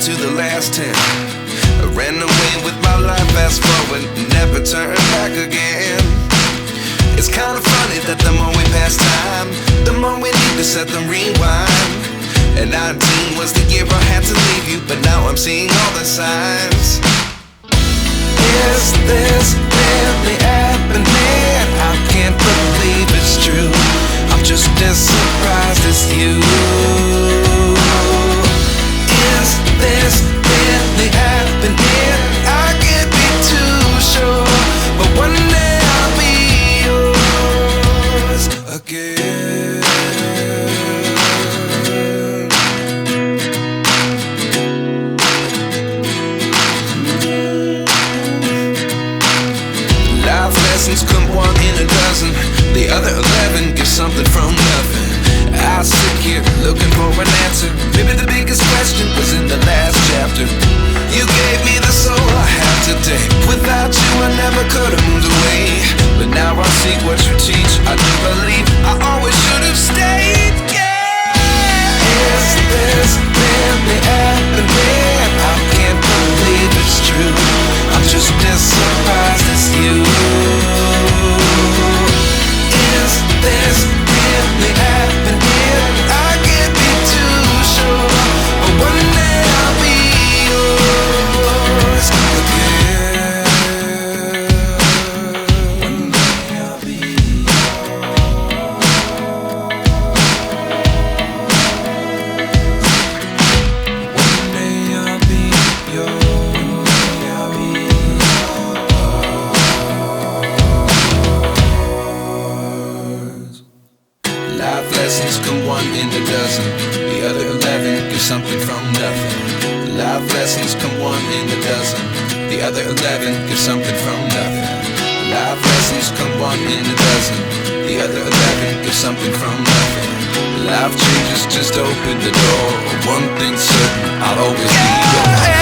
to the last 10. I ran away with my life, fast forward, never turn back again. It's kinda funny that the more we pass time, the more we need to set the rewind. And 19 was the year I had to leave you, but now I'm seeing all the signs. Is this really happening? I can't believe it's true. I'm just as surprised as you. Is this really happening? I can't be too sure, but one day I'll be yours again. Life lessons come one in a dozen. The other 11 give something from nothing. I sit here looking for an answer. Maybe the biggest question was in the last chapter. You gave me the soul I have today. Without you I never could have moved away. But now I see what you teach. I do believe I always should have stayed. Yeah. Is this really happening? I can't believe it's true. I'm just as surprised as you. Is this really happening? I can't be too sure, but one day I'll be yours again. One day I'll be yours. One day I'll be yours. Life lessons come one in a dozen. The other 11 give something from nothing. Life lessons come one in a dozen. The other 11 give something from nothing. Life lessons come one in a dozen. The other 11 give something from nothing. Life changes just open the door. One thing's certain, I'll always be yours.